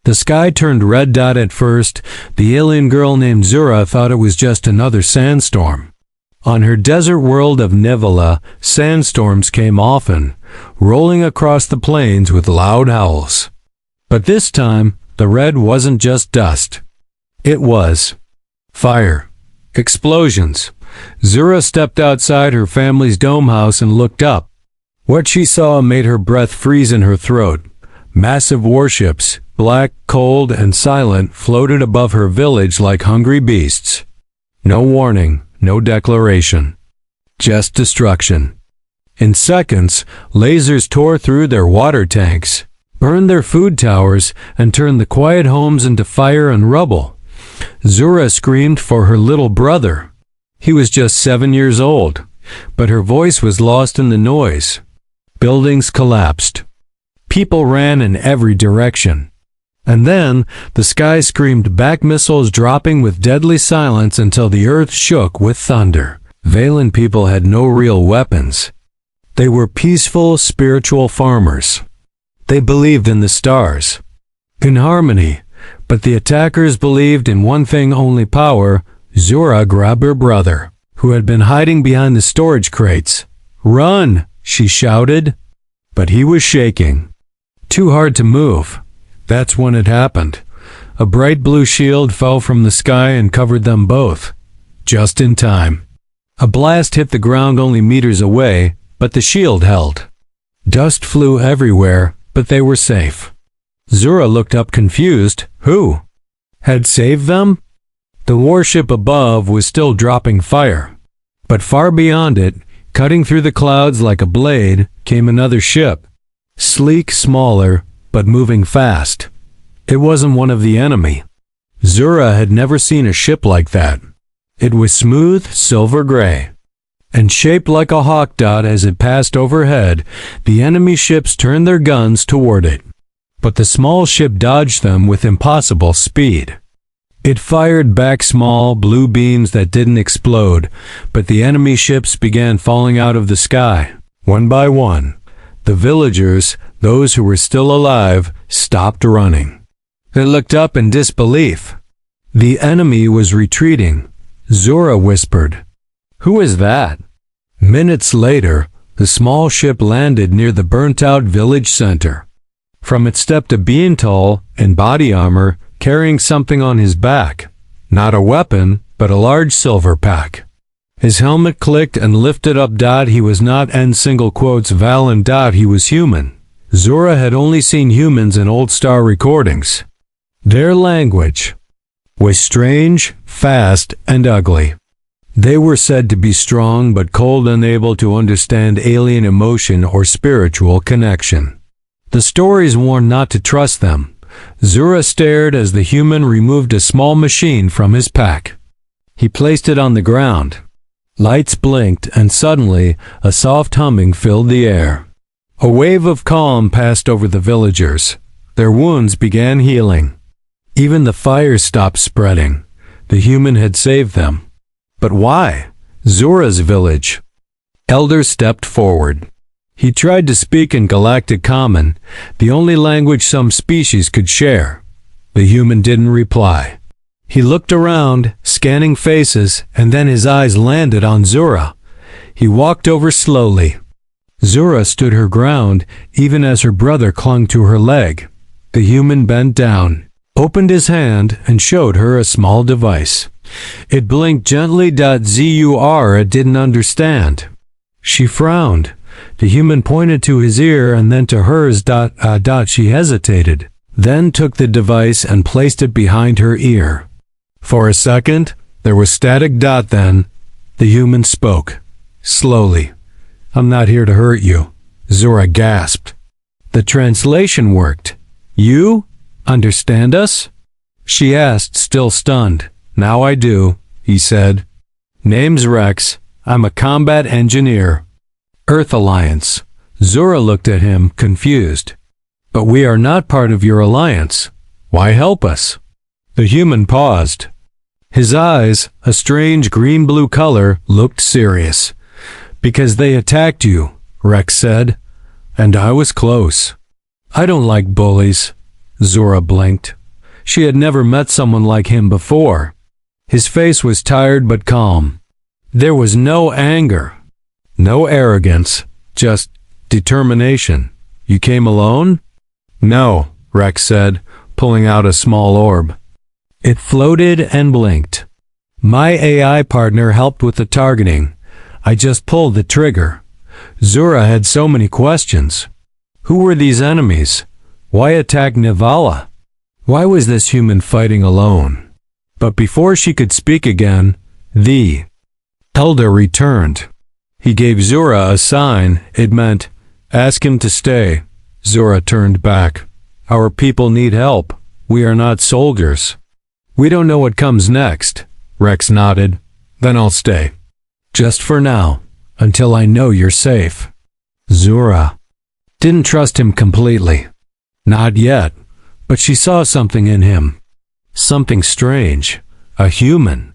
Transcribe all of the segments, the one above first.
The sky turned red dot at first. The alien girl named Zura thought it was just another sandstorm. On her desert world of Nivala, sandstorms came often, rolling across the plains with loud howls. But this time, the red wasn't just dust. It was fire. Explosions. Zura stepped outside her family's dome house and looked up. What she saw made her breath freeze in her throat. Massive warships, black, cold, and silent, floated above her village like hungry beasts. No warning, no declaration. Just destruction. In seconds, lasers tore through their water tanks, burned their food towers, and turned the quiet homes into fire and rubble. Zura screamed for her little brother. He was just 7 years old, but her voice was lost in the noise. Buildings collapsed. People ran in every direction. And then, the sky screamed back, missiles dropping with deadly silence until the earth shook with thunder. Valen people had no real weapons. They were peaceful, spiritual farmers. They believed in the stars, in harmony, but the attackers believed in one thing only: power. Zura grabbed her brother, who had been hiding behind the storage crates. "Run!" she shouted. But he was shaking. Too hard to move. That's when it happened. A bright blue shield fell from the sky and covered them both. Just in time. A blast hit the ground only meters away, but the shield held. Dust flew everywhere, but they were safe. Zura looked up confused. Who had saved them? The warship above was still dropping fire. But far beyond it, cutting through the clouds like a blade, came another ship. Sleek, smaller, but moving fast. It wasn't one of the enemy. Zura had never seen a ship like that. It was smooth, silver gray, and shaped like a hawk dot. As it passed overhead, the enemy ships turned their guns toward it. But the small ship dodged them with impossible speed. It fired back small, blue beams that didn't explode, but the enemy ships began falling out of the sky. One by one, the villagers, those who were still alive, stopped running. They looked up in disbelief. The enemy was retreating. Zura whispered, "Who is that?" Minutes later, the small ship landed near the burnt-out village center. From it stepped a Beantal in body armor, carrying something on his back. Not a weapon, but a large silver pack. His helmet clicked and lifted up. He was not Valen. He was human. Zura had only seen humans in old star recordings. Their language was strange, fast, and ugly. They were said to be strong but cold, unable to understand alien emotion or spiritual connection. The stories warned not to trust them. Zura stared as the human removed a small machine from his pack. He placed it on the ground. Lights blinked, and suddenly a soft humming filled the air. A wave of calm passed over the villagers. Their wounds began healing. Even the fire stopped spreading. The human had saved them. But why? Zura's village. Elder stepped forward. He tried to speak in Galactic Common, the only language some species could share. The human didn't reply. He looked around, scanning faces, and then his eyes landed on Zura. He walked over slowly. Zura stood her ground, even as her brother clung to her leg. The human bent down, opened his hand, and showed her a small device. It blinked gently. Zura didn't understand. She frowned. The human pointed to his ear and then to hers. She hesitated, then took the device and placed it behind her ear. For a second, there was static. Then, the human spoke, slowly. "I'm not here to hurt you," Zura gasped. The translation worked. "You understand us?" she asked, still stunned. "Now I do," he said. "Name's Rex. I'm a combat engineer. Earth Alliance." Zura looked at him, confused. "But we are not part of your alliance. Why help us?" The human paused. His eyes, a strange green-blue color, looked serious. "Because they attacked you," Rex said. "And I was close. I don't like bullies. Zora blinked. She had never met someone like him before. His face was tired but calm. There was no anger, no arrogance, just determination. You came alone? No, Rex said, pulling out a small orb. It floated and blinked. My AI partner helped with the targeting. I just pulled the trigger. Zura had so many questions. Who were these enemies? Why attack Nivala? Why was this human fighting alone? But before she could speak again, the elder returned. He gave Zura a sign. It meant, ask him to stay. Zura turned back. Our people need help. We are not soldiers. We don't know what comes next. Rex nodded. Then I'll stay. Just for now, until I know you're safe. Zura didn't trust him completely. Not yet, but she saw something in him. Something strange. A human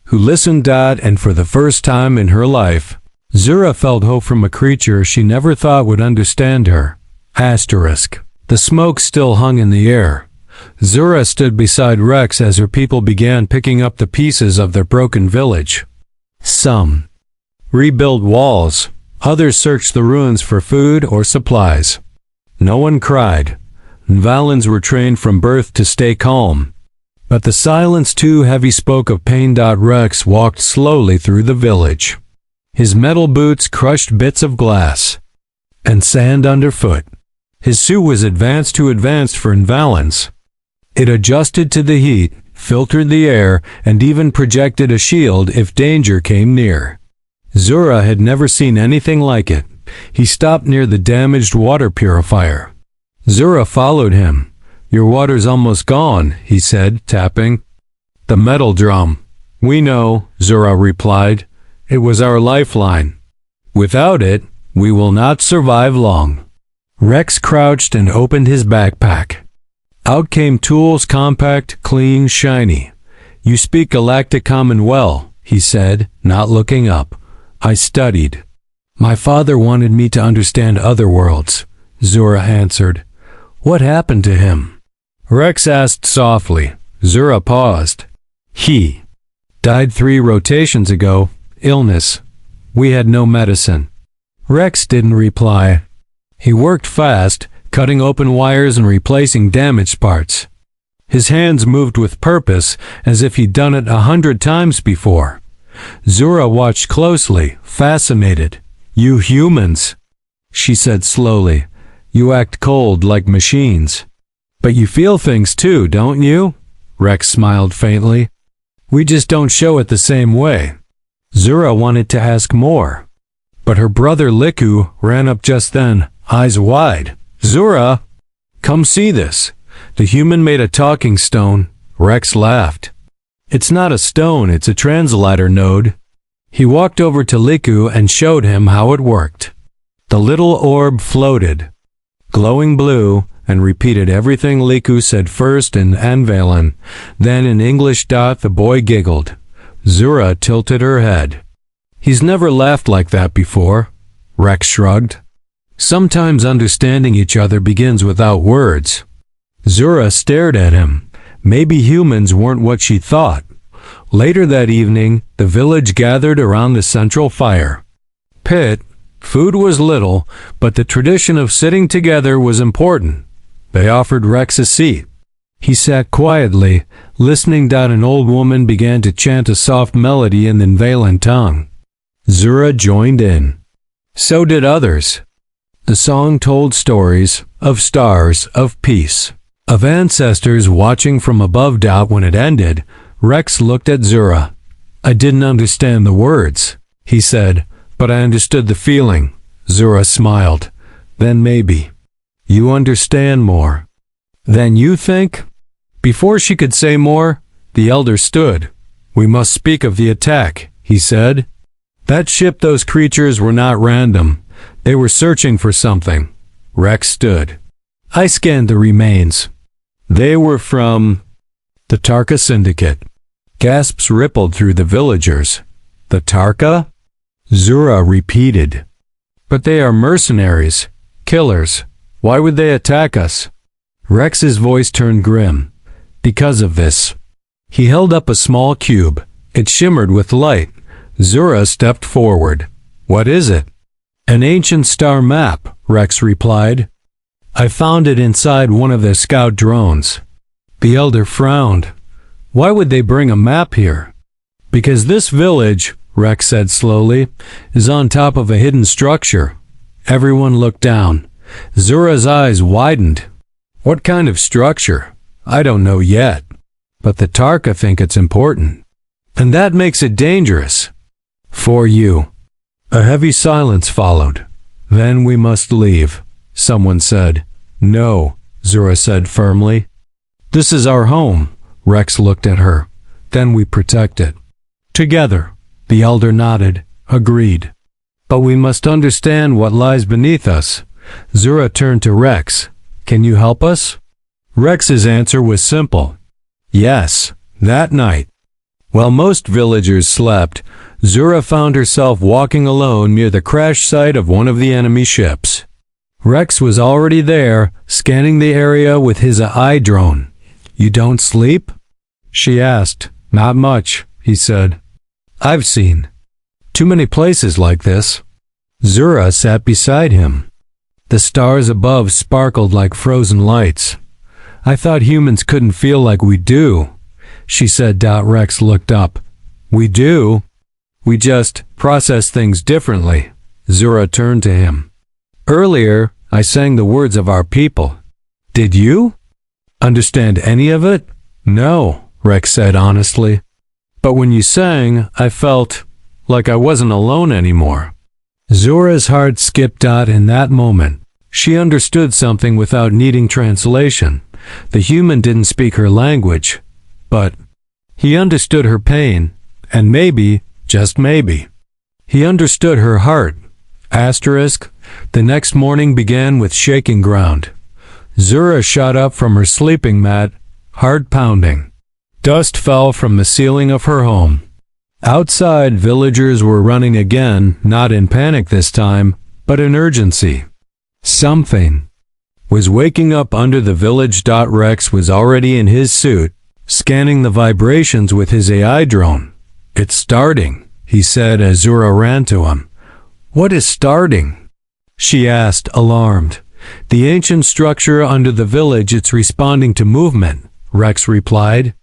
who listened, and for the first time in her life, Zura felt hope from a creature she never thought would understand her. Asterisk. The smoke still hung in the air. Zura stood beside Rex as her people began picking up the pieces of their broken village. Some rebuilt walls, others searched the ruins for food or supplies. No one cried. Nvalans were trained from birth to stay calm. But the silence too heavy spoke of pain. Rex walked slowly through the village. His metal boots crushed bits of glass and sand underfoot. His suit was too advanced for Nvalans. It adjusted to the heat, filtered the air, and even projected a shield if danger came near. Zura had never seen anything like it. He stopped near the damaged water purifier. Zura followed him. Your water's almost gone, he said, tapping the metal drum. We know, Zura replied. It was our lifeline. Without it, we will not survive long. Rex crouched and opened his backpack. Out came tools, compact, clean, shiny. You speak Galactic common well, he said, not looking up. I studied. My father wanted me to understand other worlds, Zura answered. What happened to him? Rex asked softly. Zura paused. He died 3 rotations ago. Illness. We had no medicine. Rex didn't reply. He worked fast, cutting open wires and replacing damaged parts. His hands moved with purpose, as if he'd done it 100 times before. Zura watched closely, fascinated. You humans, she said slowly. You act cold like machines. But you feel things too, don't you? Rex smiled faintly. We just don't show it the same way. Zura wanted to ask more, but her brother Liku ran up just then, eyes wide. Zura, come see this. The human made a talking stone. Rex laughed. It's not a stone, it's a translator node. He walked over to Liku and showed him how it worked. The little orb floated, glowing blue, and repeated everything Liku said first in Anvalan, then in English. The boy giggled. Zura tilted her head. He's never laughed like that before. Rex shrugged. Sometimes understanding each other begins without words. Zura stared at him. Maybe humans weren't what she thought. Later that evening, the village gathered around the central fire pit. Food was little, but the tradition of sitting together was important. They offered Rex a seat. He sat quietly, listening. An old woman began to chant a soft melody in the Nvalan tongue. Zura joined in. So did others. The song told stories of stars, of peace, of ancestors watching from above. When it ended, Rex looked at Zura. I didn't understand the words, he said, but I understood the feeling. Zura smiled. Then maybe you understand more than you think? Before she could say more, the elder stood. We must speak of the attack, he said. That ship, those creatures were not random. They were searching for something. Rex stood. I scanned the remains. They were from the Tarka Syndicate. Gasps rippled through the villagers. The Tarka? Zura repeated. But they are mercenaries, killers. Why would they attack us? Rex's voice turned grim. Because of this. He held up a small cube. It shimmered with light. Zura stepped forward. What is it? An ancient star map, Rex replied. I found it inside one of their scout drones. The elder frowned. Why would they bring a map here? Because this village, Rex said slowly, is on top of a hidden structure. Everyone looked down. Zura's eyes widened. What kind of structure? I don't know yet. But the Tarka think it's important. And that makes it dangerous. For you. A heavy silence followed. Then we must leave, someone said. No, Zura said firmly. This is our home. Rex looked at her. Then we protect it. Together. The elder nodded, agreed. But we must understand what lies beneath us. Zura turned to Rex. Can you help us? Rex's answer was simple. Yes, that night. While most villagers slept, Zura found herself walking alone near the crash site of one of the enemy ships. Rex was already there, scanning the area with his eye drone. You don't sleep? She asked. Not much, he said. I've seen too many places like this. Zura sat beside him. The stars above sparkled like frozen lights. I thought humans couldn't feel like we do, she said. Rex looked up. We do? We just process things differently. Zura turned to him. Earlier, I sang the words of our people. Did you? Understand any of it? No, Rex said honestly. But when you sang, I felt like I wasn't alone anymore. Zura's heart skipped in that moment. She understood something without needing translation. The human didn't speak her language, but he understood her pain, and maybe, just maybe, he understood her heart. Asterisk, the next morning began with shaking ground. Zura shot up from her sleeping mat, heart pounding. Dust fell from the ceiling of her home. Outside, villagers were running again, not in panic this time, but in urgency. Something was waking up under the village. Rex was already in his suit, scanning the vibrations with his AI drone. It's starting, he said as Zura ran to him. What is starting? She asked, alarmed. The ancient structure under the village, it's responding to movement, Rex replied.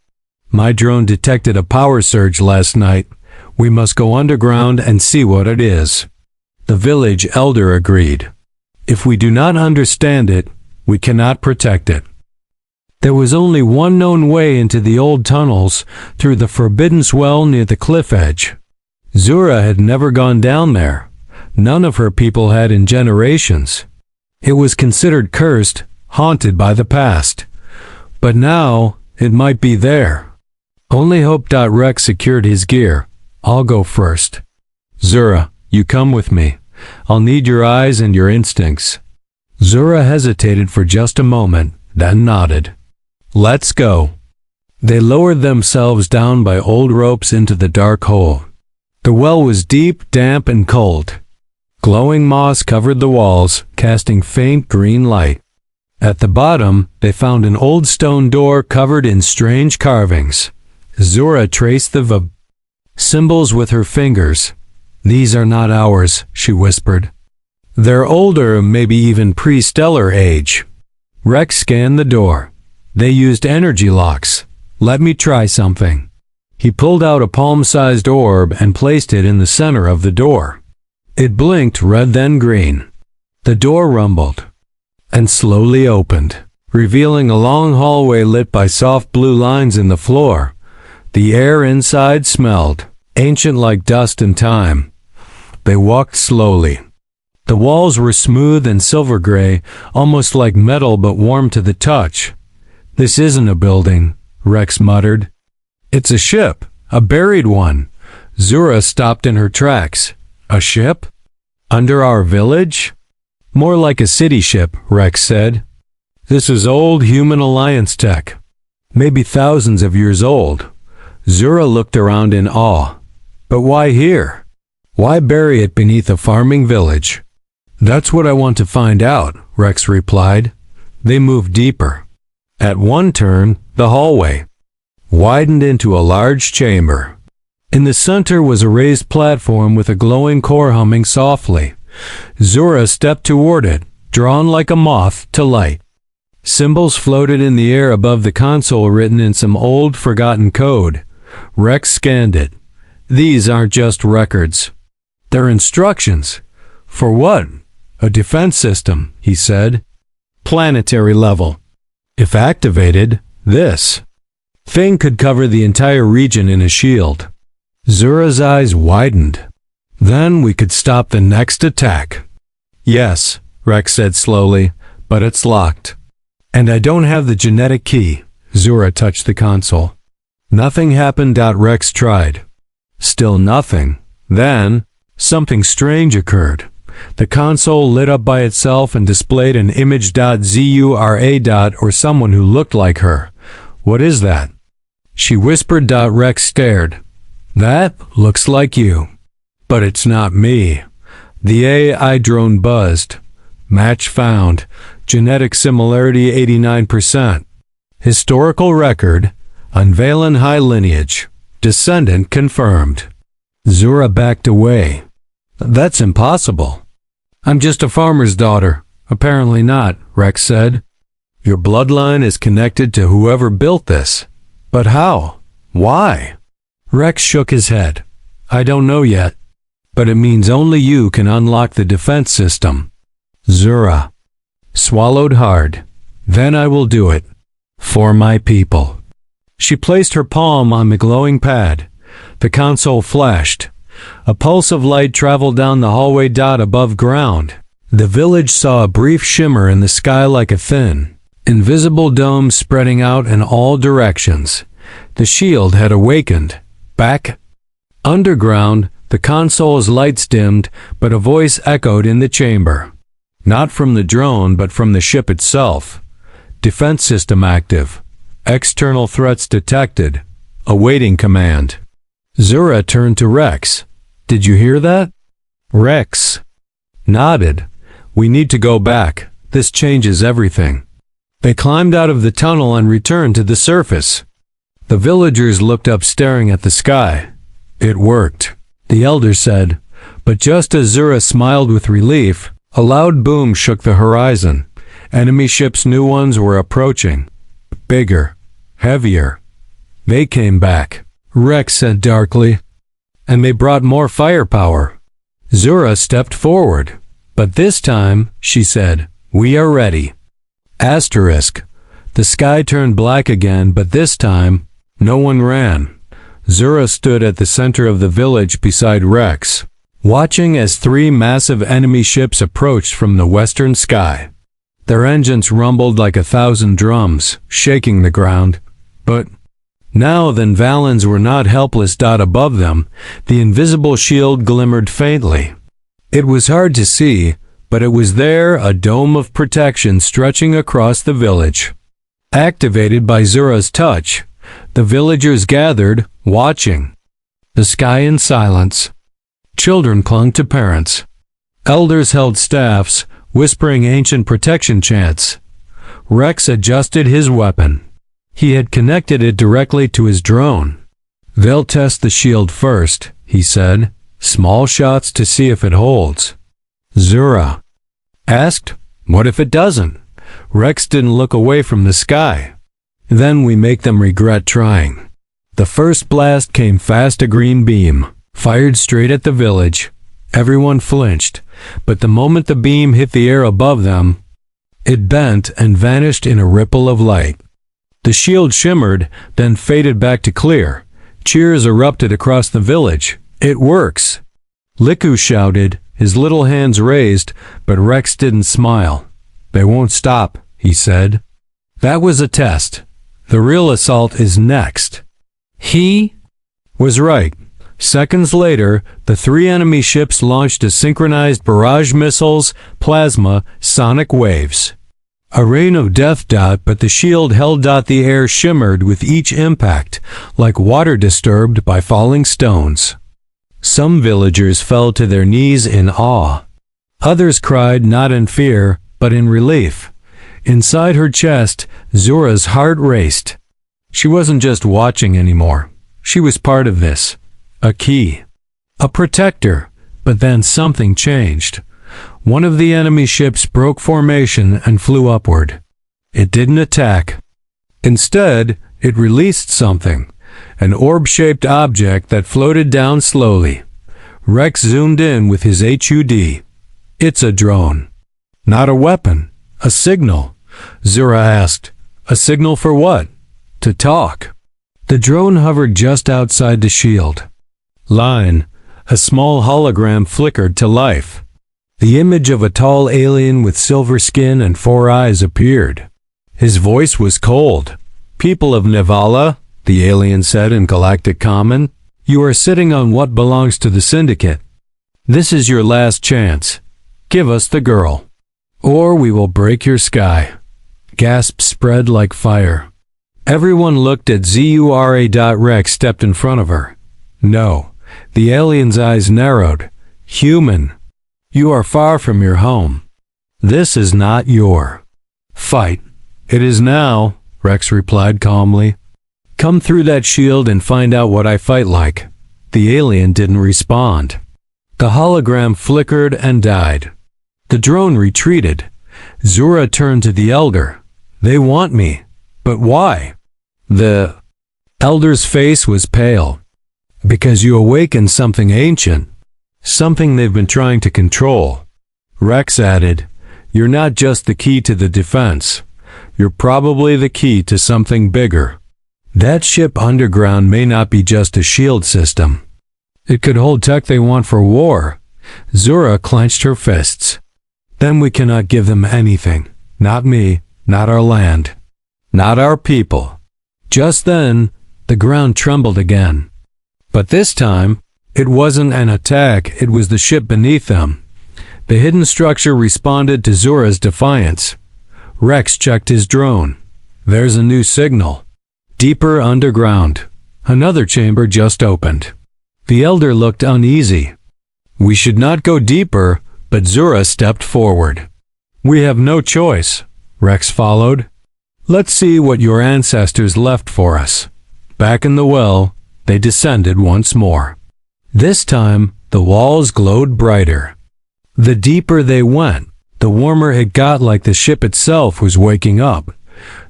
My drone detected a power surge last night. We must go underground and see what it is. The village elder agreed. If we do not understand it, we cannot protect it. There was only one known way into the old tunnels, through the forbidden swell near the cliff edge. Zura had never gone down there. None of her people had in generations. It was considered cursed, haunted by the past. But now, it might be there. Only hope. Rex secured his gear. I'll go first. Zura, you come with me. I'll need your eyes and your instincts. Zura hesitated for just a moment, then nodded. Let's go. They lowered themselves down by old ropes into the dark hole. The well was deep, damp, and cold. Glowing moss covered the walls, casting faint green light. At the bottom, they found an old stone door covered in strange carvings. Zura traced the symbols with her fingers. These are not ours, she whispered. They're older, maybe even pre-stellar age. Rex scanned the door. They used energy locks. Let me try something. He pulled out a palm-sized orb and placed it in the center of the door. It blinked red then green. The door rumbled and slowly opened, revealing a long hallway lit by soft blue lines in the floor. The air inside smelled ancient like dust and time. They walked slowly. The walls were smooth and silver gray, almost like metal but warm to the touch. This isn't a building, Rex muttered. It's a ship, a buried one. Zura stopped in her tracks. A ship? Under our village? More like a city ship, Rex said. This is old human alliance tech. Maybe thousands of years old. Zura looked around in awe. But why here? Why bury it beneath a farming village? That's what I want to find out, Rex replied. They moved deeper. At one turn, the hallway widened into a large chamber. In the center was a raised platform with a glowing core humming softly. Zura stepped toward it, drawn like a moth to light. Symbols floated in the air above the console written in some old, forgotten code. Rex scanned it. These aren't just records. They're instructions. For what? A defense system, he said. Planetary level. If activated, this thing could cover the entire region in a shield. Zura's eyes widened. Then we could stop the next attack. Yes, Rex said slowly, but it's locked. And I don't have the genetic key. Zura touched the console. Nothing happened. Rex tried. Still nothing. Then, something strange occurred. The console lit up by itself and displayed an image. Zura. Or someone who looked like her. What is that? She whispered. Rex stared. That looks like you. But it's not me. The AI drone buzzed. Match found. Genetic similarity 89%. Historical record. Unveiling high lineage. Descendant confirmed. Zura backed away. That's impossible. I'm just a farmer's daughter. Apparently not, Rex said. Your bloodline is connected to whoever built this. But how? Why? Rex shook his head. I don't know yet. But it means only you can unlock the defense system. Zura swallowed hard. Then I will do it. For my people. She placed her palm on the glowing pad. The console flashed. A pulse of light traveled down the hallway. Above ground. The village saw a brief shimmer in the sky like a thin, invisible dome spreading out in all directions. The shield had awakened. Back. Underground, the console's lights dimmed, but a voice echoed in the chamber. Not from the drone, but from the ship itself. Defense system active. External threats detected. Awaiting command. Zura turned to Rex. Did you hear that? Rex nodded. We need to go back. This changes everything. They climbed out of the tunnel and returned to the surface. The villagers looked up, staring at the sky. It worked, the elder said. But just as Zura smiled with relief, a loud boom shook the horizon. Enemy ships, new ones, were approaching. Bigger. Heavier. They came back, Rex said darkly. And they brought more firepower. Zura stepped forward. But this time, she said, we are ready. Asterisk. The sky turned black again, but this time, no one ran. Zura stood at the center of the village beside Rex, watching as 3 massive enemy ships approached from the western sky. Their engines rumbled like 1,000 drums, shaking the ground. But now the Valens were not helpless. Above them, the invisible shield glimmered faintly. It was hard to see, but it was there, a dome of protection stretching across the village. Activated by Zura's touch, the villagers gathered, watching. The sky in silence. Children clung to parents. Elders held staffs, whispering ancient protection chants. Rex adjusted his weapon. He had connected it directly to his drone. They'll test the shield first, he said. Small shots to see if it holds. Zura asked, what if it doesn't? Rex didn't look away from the sky. Then we make them regret trying. The first blast came fast, a green beam, fired straight at the village. Everyone flinched, but the moment the beam hit the air above them, it bent and vanished in a ripple of light. The shield shimmered, then faded back to clear. Cheers erupted across the village. It works! Liku shouted, his little hands raised, but Rex didn't smile. They won't stop, he said. That was a test. The real assault is next. He was right. Seconds later, the 3 enemy ships launched a synchronized barrage missiles, plasma, sonic waves. A rain of death. But the shield held. The air shimmered with each impact, like water disturbed by falling stones. Some villagers fell to their knees in awe. Others cried not in fear, but in relief. Inside her chest, Zura's heart raced. She wasn't just watching anymore. She was part of this. A key. A protector. But then something changed. One of the enemy ships broke formation and flew upward. It didn't attack. Instead, it released something. An orb-shaped object that floated down slowly. Rex zoomed in with his HUD. It's a drone. Not a weapon. A signal. Zura asked. A signal for what? To talk. The drone hovered just outside the shield. Line. A small hologram flickered to life. The image of a tall alien with silver skin and 4 eyes appeared. His voice was cold. People of Nevala, the alien said in Galactic Common, you are sitting on what belongs to the Syndicate. This is your last chance. Give us the girl, or we will break your sky. Gasps spread like fire. Everyone looked at Zura. Rex stepped in front of her. No. The alien's eyes narrowed. Human. You are far from your home. This is not your fight. It is now, Rex replied calmly. Come through that shield and find out what I fight like. The alien didn't respond. The hologram flickered and died. The drone retreated. Zura turned to the Elder. They want me. But why? The Elder's face was pale. Because you awakened something ancient. Something they've been trying to control. Rex added, you're not just the key to the defense. You're probably the key to something bigger. That ship underground may not be just a shield system. It could hold tech they want for war. Zura clenched her fists. Then we cannot give them anything. Not me, not our land, not our people. Just then, the ground trembled again. But this time, it wasn't an attack, it was the ship beneath them. The hidden structure responded to Zura's defiance. Rex checked his drone. There's a new signal. Deeper underground. Another chamber just opened. The Elder looked uneasy. We should not go deeper, but Zura stepped forward. We have no choice, Rex followed. Let's see what your ancestors left for us. Back in the well, they descended once more. This time, the walls glowed brighter. The deeper they went, the warmer it got, like the ship itself was waking up.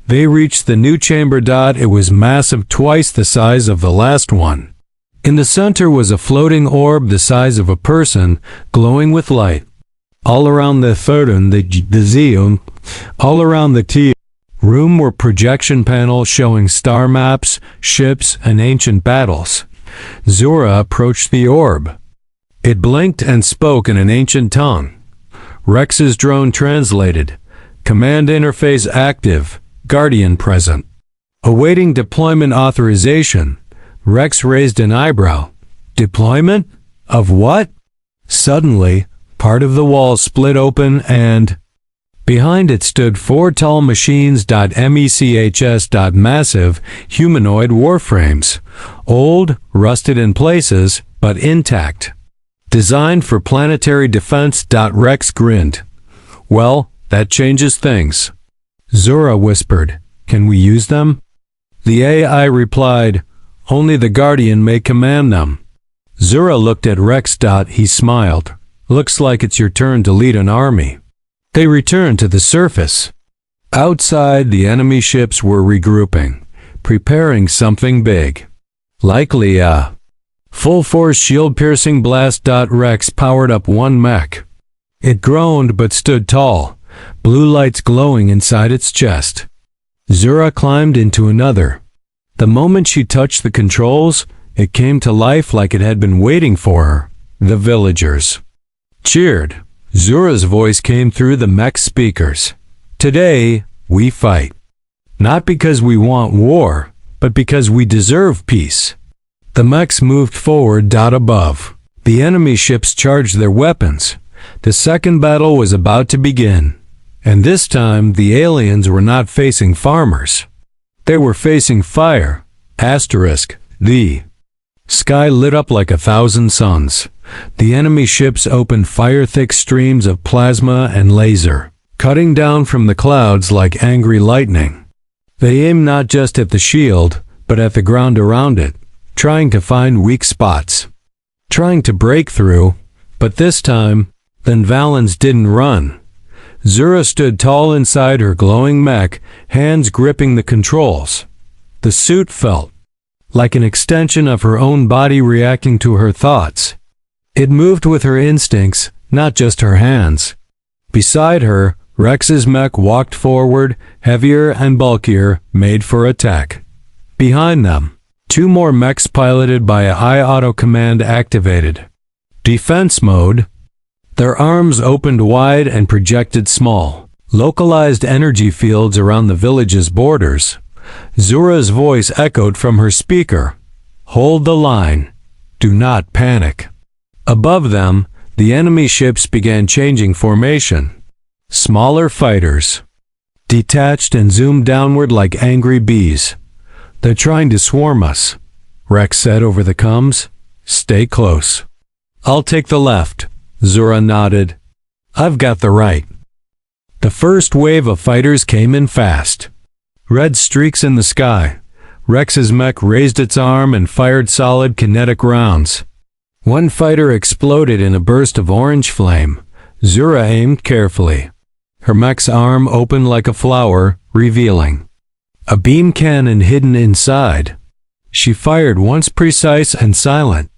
They reached the new chamber. It was massive, twice the size of the last one. In the center was a floating orb the size of a person, glowing with light. All around the Thurden, the Zeum, all around the T room were projection panels showing star maps, ships, and ancient battles. Zura approached the orb. It blinked and spoke in an ancient tongue. Rex's drone translated. Command interface active. Guardian present. Awaiting deployment authorization. Rex raised an eyebrow. Deployment? Of what? Suddenly, part of the wall split open and behind it stood 4 tall machines. MECHS. Massive humanoid warframes. Old, rusted in places, but intact. Designed for planetary defense. Rex grinned. Well, that changes things. Zura whispered, Can we use them? The AI replied, Only the Guardian may command them. Zura looked at Rex. He smiled. Looks like it's your turn to lead an army. They returned to the surface. Outside, the enemy ships were regrouping, preparing something big. Likely a full-force shield-piercing blast. Rex powered up one mech. It groaned but stood tall, blue lights glowing inside its chest. Zura climbed into another. The moment she touched the controls, it came to life like it had been waiting for her. The villagers cheered. Zura's voice came through the mech speakers. Today, we fight. Not because we want war, but because we deserve peace. The mechs moved forward. Above. The enemy ships charged their weapons. The second battle was about to begin. And this time, the aliens were not facing farmers. They were facing fire. The sky lit up like 1,000 suns. The enemy ships opened fire-thick streams of plasma and laser. cutting down from the clouds like angry lightning. They aimed not just at the shield, but at the ground around it, trying to find weak spots. Trying to break through, but this time, then Valens didn't run. Zura stood tall inside her glowing mech, hands gripping the controls. The suit felt like an extension of her own body reacting to her thoughts. It moved with her instincts, not just her hands. Beside her, Rex's mech walked forward, heavier and bulkier, made for attack. Behind them, two more mechs piloted by AI auto command activated. Defense mode. Their arms opened wide and projected small, localized energy fields around the village's borders. Zura's voice echoed from her speaker. Hold the line. Do not panic. Above them, the enemy ships began changing formation. Smaller fighters. Detached and zoomed downward like angry bees. They're trying to swarm us, Rex said over the comms. Stay close. I'll take the left, Zura nodded. I've got the right. The first wave of fighters came in fast. Red streaks in the sky. Rex's mech raised its arm and fired solid kinetic rounds. One fighter exploded in a burst of orange flame. Zura aimed carefully. Her mech's arm opened like a flower, revealing a beam cannon hidden inside. She fired once precise and silent.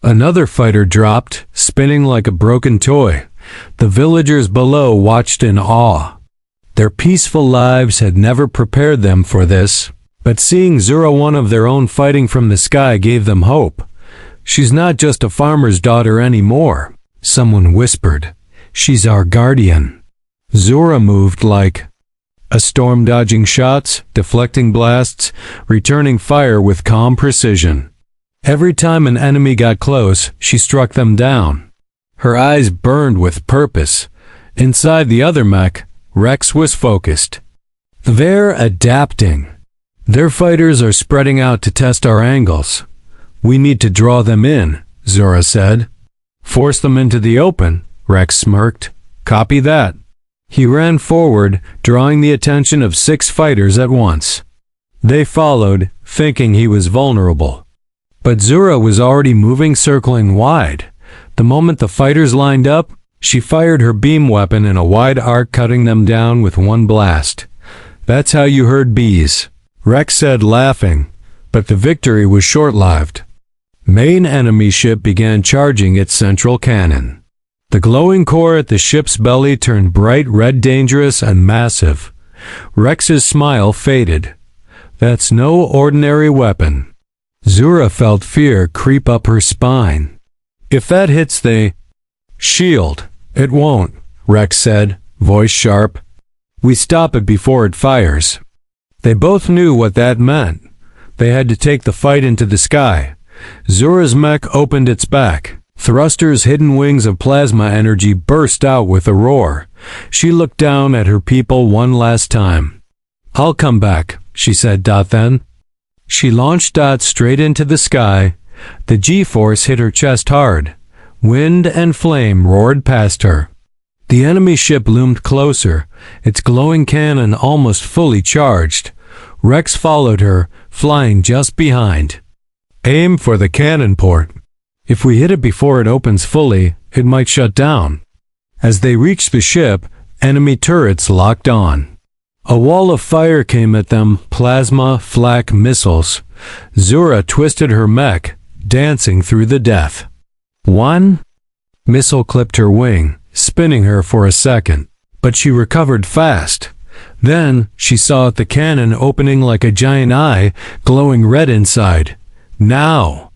Another fighter dropped, spinning like a broken toy. The villagers below watched in awe. Their peaceful lives had never prepared them for this, but seeing Zura, one of their own, fighting from the sky gave them hope. She's not just a farmer's daughter anymore, someone whispered. She's our guardian. Zura moved like a storm, dodging shots, deflecting blasts, returning fire with calm precision. Every time an enemy got close, she struck them down. Her eyes burned with purpose. Inside the other mech, Rex was focused. They're adapting. Their fighters are spreading out to test our angles. We need to draw them in, Zura said. Force them into the open, Rex smirked. Copy that. He ran forward, drawing the attention of 6 fighters at once. They followed, thinking he was vulnerable. But Zura was already moving, circling wide. The moment the fighters lined up, she fired her beam weapon in a wide arc, cutting them down with one blast. That's how you herd bees, Rex said, laughing, but the victory was short-lived. Main enemy ship began charging its central cannon. The glowing core at the ship's belly turned bright red, dangerous and massive. Rex's smile faded. That's no ordinary weapon. Zura felt fear creep up her spine. If that hits the shield, it won't, Rex said, voice sharp. We stop it before it fires. They both knew what that meant. They had to take the fight into the sky. Zura's mech opened its back. Thrusters, hidden wings of plasma energy, burst out with a roar. She looked down at her people one last time. I'll come back, she said. Then she launched straight into the sky. The G-force hit her chest hard. Wind and flame roared past her. The enemy ship loomed closer, its glowing cannon almost fully charged. Rex followed her, flying just behind. Aim for the cannon port. If we hit it before it opens fully, it might shut down. As they reached the ship, enemy turrets locked on. A wall of fire came at them, plasma, flak, missiles. Zura twisted her mech, dancing through the death. One missile clipped her wing, spinning her for a second, but she recovered fast. Then she saw the cannon opening like a giant eye, glowing red inside. Now!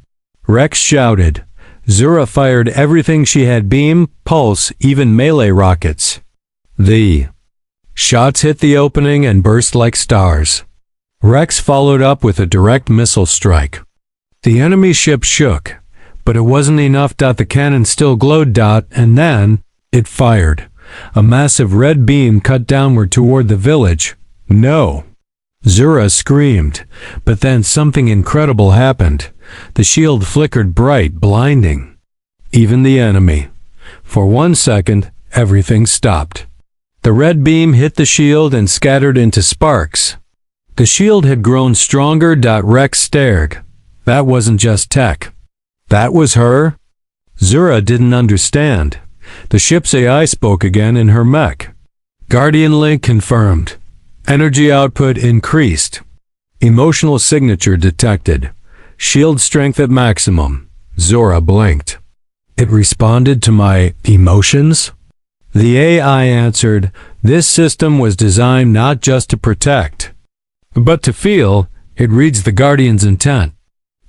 Rex shouted. Zura fired everything she had: beam, pulse, even melee rockets. The shots hit the opening and burst like stars. Rex followed up with a direct missile strike. The enemy ship shook, but it wasn't enough. The cannon still glowed. And then it fired. A massive red beam cut downward toward the village. No! Zura screamed, but then something incredible happened. The shield flickered bright, blinding even the enemy. For 1 second, everything stopped. The red beam hit the shield and scattered into sparks. The shield had grown stronger. Rex stared. That wasn't just tech. That was her? Zura didn't understand. The ship's AI spoke again in her mech. Guardian link confirmed. Energy output increased. Emotional signature detected. Shield strength at maximum. Zura blinked. It responded to my emotions? The AI answered, this system was designed not just to protect, but to feel. It reads the Guardian's intent.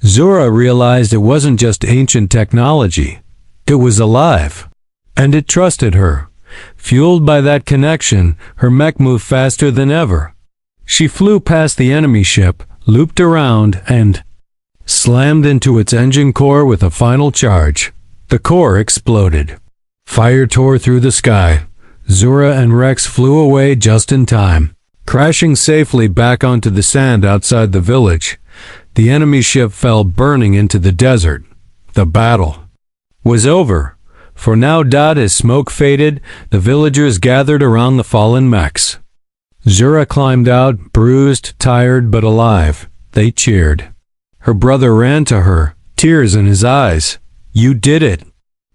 Zura realized it wasn't just ancient technology. It was alive. And it trusted her. Fueled by that connection, her mech moved faster than ever. She flew past the enemy ship, looped around, and slammed into its engine core with a final charge. The core exploded. Fire tore through the sky. Zura and Rex flew away just in time, crashing safely back onto the sand outside the village. The enemy ship fell burning into the desert. The battle was over. For now, as smoke faded, the villagers gathered around the fallen mechs. Zura climbed out, bruised, tired, but alive. They cheered. Her brother ran to her, tears in his eyes. You did it!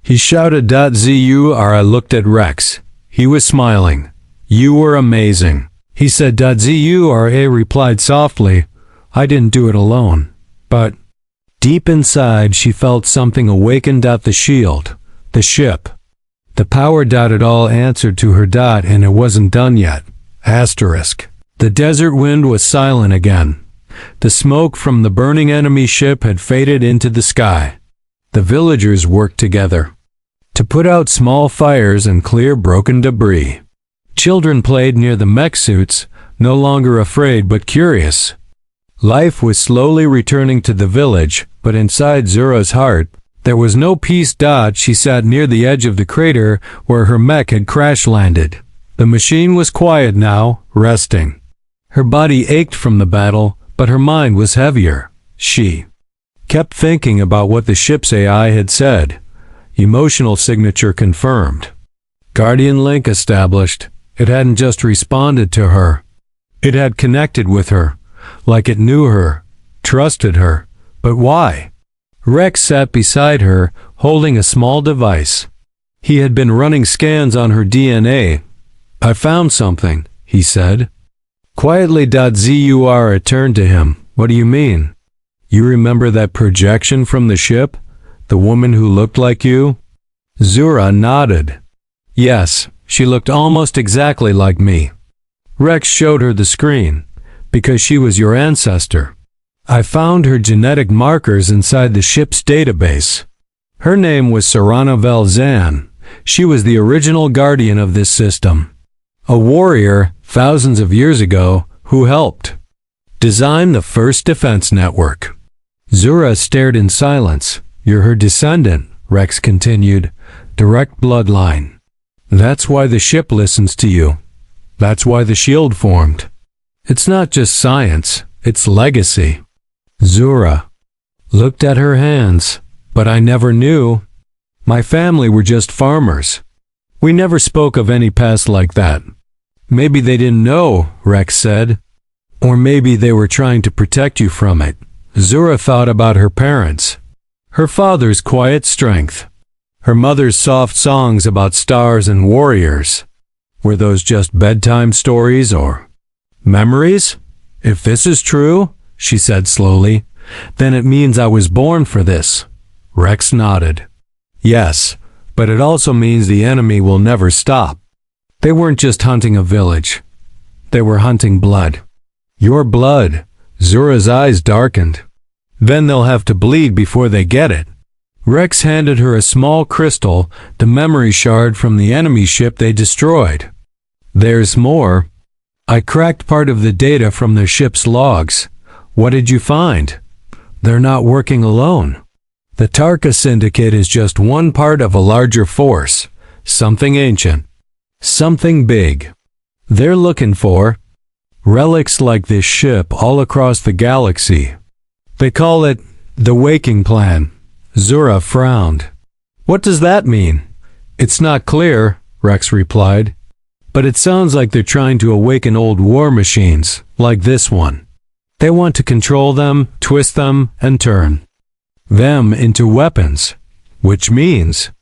He shouted. Zura looked at Rex. He was smiling. You were amazing. He said. Zura replied softly, I didn't do it alone. But deep inside she felt something awakened. The shield. The ship. The power. It all answered to her. And it wasn't done yet. Asterisk. The desert wind was silent again. The smoke from the burning enemy ship had faded into the sky. The villagers worked together to put out small fires and clear broken debris. Children played near the mech suits, no longer afraid but curious. Life was slowly returning to the village, but inside Zura's heart, there was no peace. She sat near the edge of the crater where her mech had crash-landed. The machine was quiet now, resting. Her body ached from the battle, but her mind was heavier. She kept thinking about what the ship's AI had said. Emotional signature confirmed. Guardian link established. It hadn't just responded to her. It had connected with her, like it knew her, trusted her. But why? Rex sat beside her, holding a small device. He had been running scans on her DNA. I found something, he said. Quietly. Zura turned to him. What do you mean? You remember that projection from the ship? The woman who looked like you? Zura nodded. Yes, she looked almost exactly like me. Rex showed her the screen. Because she was your ancestor. I found her genetic markers inside the ship's database. Her name was Sarana Velzan. She was the original guardian of this system. A warrior, thousands of years ago, who helped design the first defense network. Zura stared in silence. You're her descendant, Rex continued. Direct bloodline. That's why the ship listens to you. That's why the shield formed. It's not just science, it's legacy. Zura looked at her hands. But I never knew. My family were just farmers. We never spoke of any past like that. Maybe they didn't know, Rex said. Or maybe they were trying to protect you from it. Zura thought about her parents. Her father's quiet strength. Her mother's soft songs about stars and warriors. Were those just bedtime stories or memories? If this is true, she said slowly, then it means I was born for this. Rex nodded. Yes, but it also means the enemy will never stop. They weren't just hunting a village. They were hunting blood. Your blood. Zura's eyes darkened. Then they'll have to bleed before they get it. Rex handed her a small crystal, the memory shard from the enemy ship they destroyed. There's more. I cracked part of the data from their ship's logs. What did you find? They're not working alone. The Tarka Syndicate is just one part of a larger force. Something ancient. Something big. They're looking for relics like this ship all across the galaxy. They call it the Waking Plan. Zura frowned. What does that mean? It's not clear, Rex replied. But it sounds like they're trying to awaken old war machines, like this one. They want to control them, twist them, and turn them into weapons. Which means,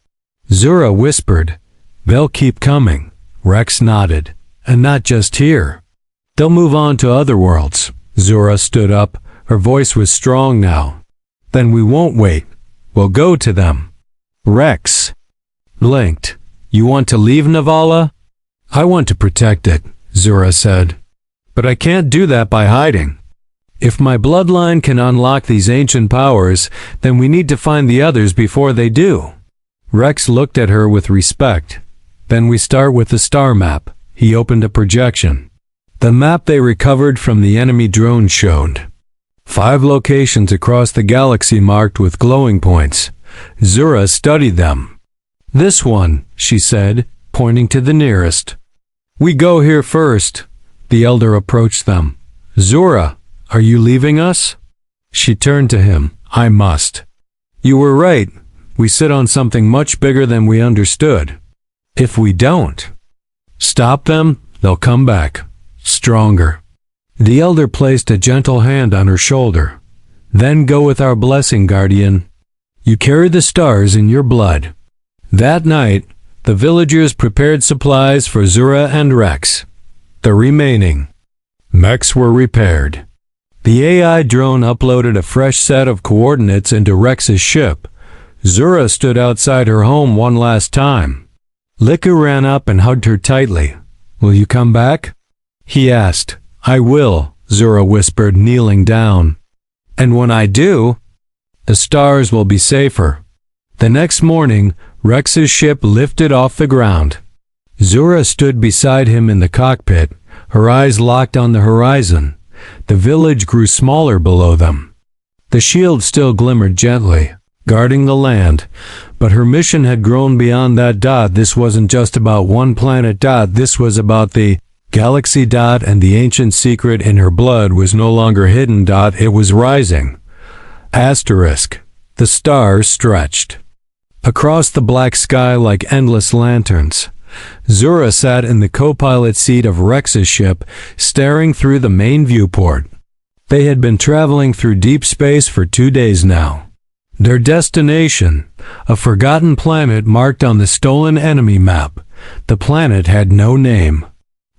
Zura whispered, they'll keep coming. Rex nodded. And not just here. They'll move on to other worlds. Zura stood up. Her voice was strong now. Then we won't wait. We'll go to them. Rex blinked. You want to leave Navala? I want to protect it, Zura said. But I can't do that by hiding. If my bloodline can unlock these ancient powers, then we need to find the others before they do. Rex looked at her with respect. Then we start with the star map. He opened a projection. The map they recovered from the enemy drone showed 5 locations across the galaxy marked with glowing points. Zura studied them. This one, she said, pointing to the nearest. We go here first. The elder approached them. Zura, are you leaving us? She turned to him. I must. You were right. We sit on something much bigger than we understood. If we don't stop them, they'll come back, stronger. The elder placed a gentle hand on her shoulder. Then go with our blessing, guardian. You carry the stars in your blood. That night, the villagers prepared supplies for Zura and Rex. The remaining mechs were repaired. The AI drone uploaded a fresh set of coordinates into Rex's ship. Zura stood outside her home one last time. Liku ran up and hugged her tightly. Will you come back? He asked. I will, Zura whispered, kneeling down. And when I do, the stars will be safer. The next morning, Rex's ship lifted off the ground. Zura stood beside him in the cockpit, her eyes locked on the horizon. The village grew smaller below them. The shield still glimmered gently, guarding the land, but her mission had grown beyond that. This wasn't just about one planet. This was about the galaxy. And the ancient secret in her blood was no longer hidden. It was rising. Asterisk. The stars stretched across the black sky like endless lanterns. Zura sat in the co-pilot seat of Rex's ship, staring through the main viewport. They had been traveling through deep space for 2 days now. Their destination, a forgotten planet marked on the stolen enemy map. The planet had no name.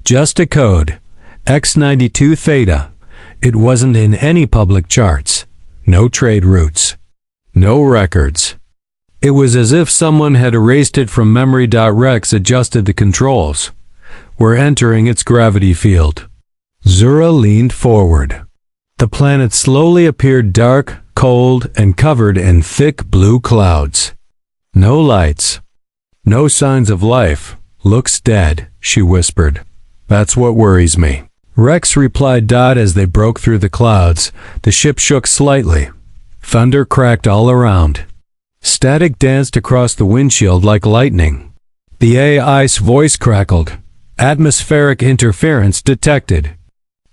Just a code, X92 Theta. It wasn't in any public charts. No trade routes. No records. It was as if someone had erased it from memory. Rex adjusted the controls. We're entering its gravity field. Zura leaned forward. The planet slowly appeared dark, cold, and covered in thick blue clouds. No lights. No signs of life. Looks dead, she whispered. That's what worries me. Rex replied. As they broke through the clouds, the ship shook slightly. Thunder cracked all around. Static danced across the windshield like lightning. The AI's voice crackled. Atmospheric interference detected.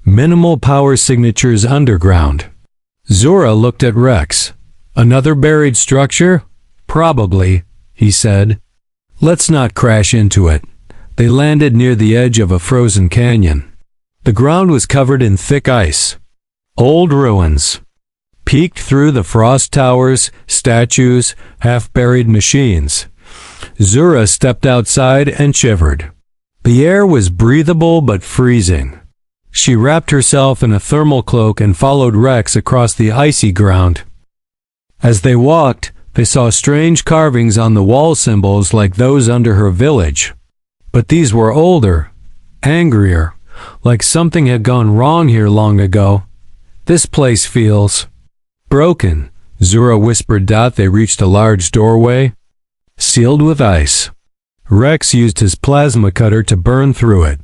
Minimal power signatures underground. Zura looked at Rex. Another buried structure? Probably, he said. Let's not crash into it. They landed near the edge of a frozen canyon. The ground was covered in thick ice. Old ruins peeked through the frost towers, statues, half-buried machines. Zura stepped outside and shivered. The air was breathable but freezing. She wrapped herself in a thermal cloak and followed Rex across the icy ground. As they walked, they saw strange carvings on the wall, symbols like those under her village. But these were older, angrier, like something had gone wrong here long ago. This place feels broken, Zura whispered. They reached a large doorway, sealed with ice. Rex used his plasma cutter to burn through it.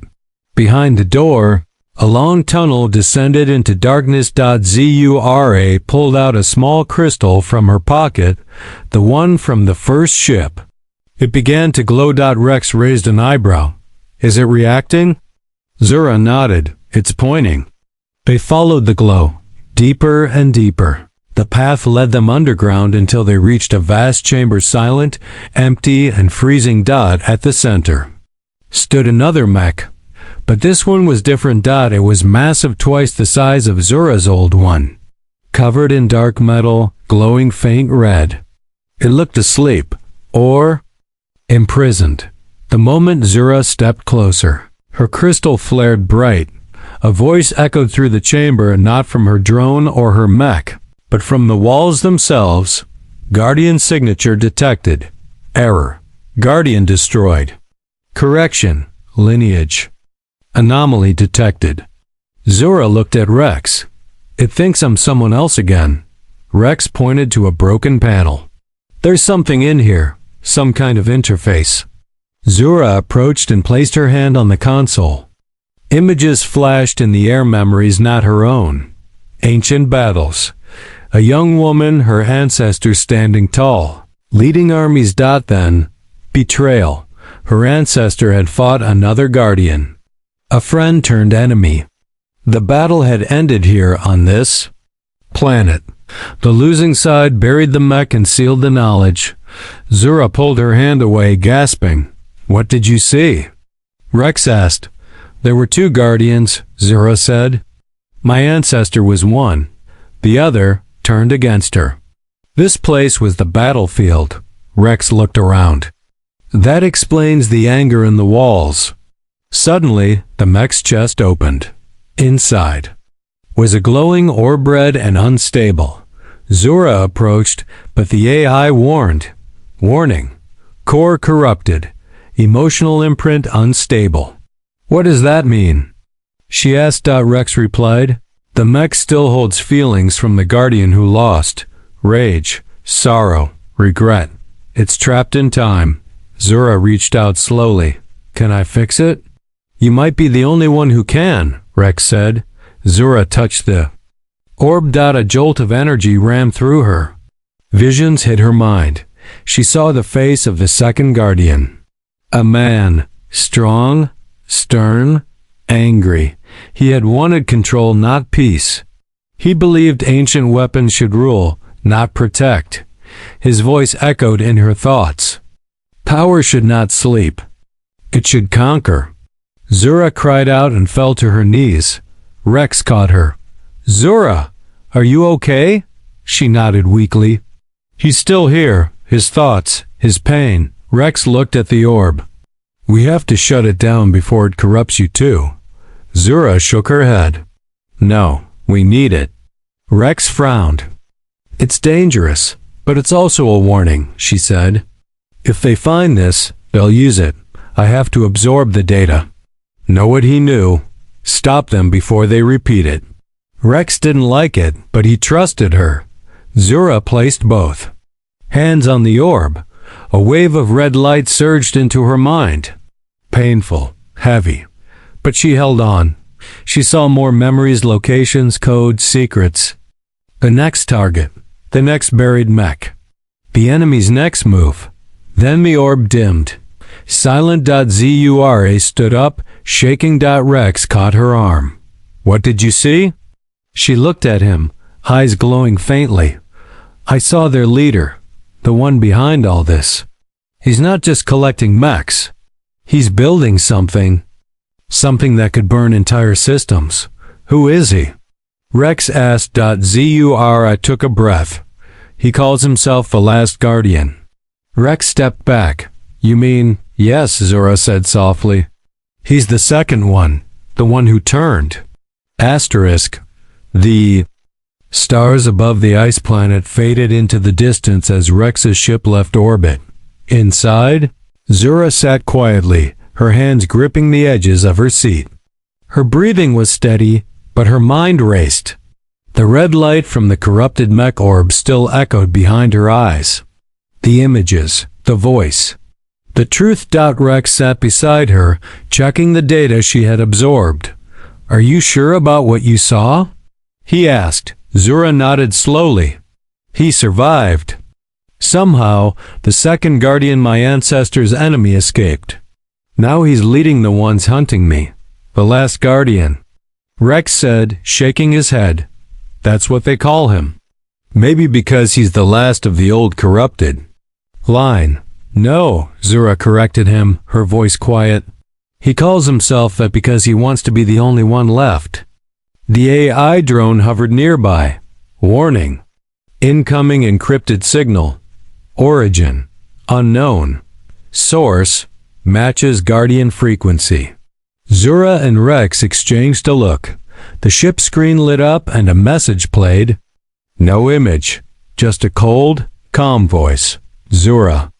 Behind the door, a long tunnel descended into darkness. Zura pulled out a small crystal from her pocket, the one from the first ship. It began to glow. Rex raised an eyebrow. Is it reacting? Zura nodded. It's pointing. They followed the glow, deeper and deeper. The path led them underground until they reached a vast chamber, silent, empty, and freezing. At the center, stood another mech. But this one was different. It was massive, twice the size of Zura's old one. Covered in dark metal, glowing faint red. It looked asleep, or imprisoned. The moment Zura stepped closer, her crystal flared bright. A voice echoed through the chamber, not from her drone or her mech, but from the walls themselves. Guardian signature detected. Error. Guardian destroyed. Correction. Lineage. Anomaly detected. Zura looked at Rex. It thinks I'm someone else again. Rex pointed to a broken panel. There's something in here, some kind of interface. Zura approached and placed her hand on the console. Images flashed in the air, memories not her own. Ancient battles. A young woman, her ancestors standing tall, leading armies. Then, betrayal. Her ancestor had fought another guardian. A friend turned enemy. The battle had ended here on this planet. The losing side buried the mech and sealed the knowledge. Zura pulled her hand away, gasping. What did you see? Rex asked. There were two guardians, Zura said. My ancestor was one. The other turned against her. This place was the battlefield. Rex looked around. That explains the anger in the walls. Suddenly, the mech's chest opened. Inside was a glowing orb, red and unstable. Zura approached, but the AI warned. Warning. Core corrupted. Emotional imprint unstable. What does that mean? She asked. Rex replied. The mech still holds feelings from the guardian who lost. Rage, sorrow, regret. It's trapped in time. Zura reached out slowly. Can I fix it? You might be the only one who can, Rex said. Zura touched the orb. A jolt of energy ran through her. Visions hit her mind. She saw the face of the second guardian. A man, strong, stern, angry. He had wanted control, not peace. He believed ancient weapons should rule, not protect. His voice echoed in her thoughts. Power should not sleep. It should conquer. Zura cried out and fell to her knees. Rex caught her. Zura, are you okay? She nodded weakly. He's still here, his thoughts, his pain. Rex looked at the orb. We have to shut it down before it corrupts you too. Zura shook her head. No, we need it. Rex frowned. It's dangerous, but it's also a warning, she said. If they find this, they'll use it. I have to absorb the data. Know what he knew. Stop them before they repeat it. Rex didn't like it, but he trusted her. Zura placed both hands on the orb. A wave of red light surged into her mind. Painful, heavy. But she held on. She saw more memories, locations, codes, secrets. The next target. The next buried mech. The enemy's next move. Then the orb dimmed. Silent. Zura stood up, shaking. Rex caught her arm. What did you see? She looked at him, eyes glowing faintly. I saw their leader, the one behind all this. He's not just collecting mechs. He's building something. Something that could burn entire systems. Who is he? Rex asked. Zura took a breath. He calls himself the Last Guardian. Rex stepped back. You mean, yes, Zura said softly. He's the second one, the one who turned. Asterisk. The stars above the ice planet faded into the distance as Rex's ship left orbit. Inside, Zura sat quietly, her hands gripping the edges of her seat. Her breathing was steady, but her mind raced. The red light from the corrupted mech orb still echoed behind her eyes. The images, the voice. The truth. Rex sat beside her, checking the data she had absorbed. Are you sure about what you saw? He asked. Zura nodded slowly. He survived. Somehow, the second guardian, my ancestor's enemy, escaped. Now he's leading the ones hunting me. The Last Guardian. Rex said, shaking his head. That's what they call him. Maybe because he's the last of the old corrupted. Line. No, Zura corrected him, her voice quiet. He calls himself that because he wants to be the only one left. The AI drone hovered nearby. Warning. Incoming encrypted signal. Origin. Unknown. Source. Matches Guardian frequency. Zura and Rex exchanged a look. The ship screen lit up and a message played. No image. Just a cold, calm voice. Zura.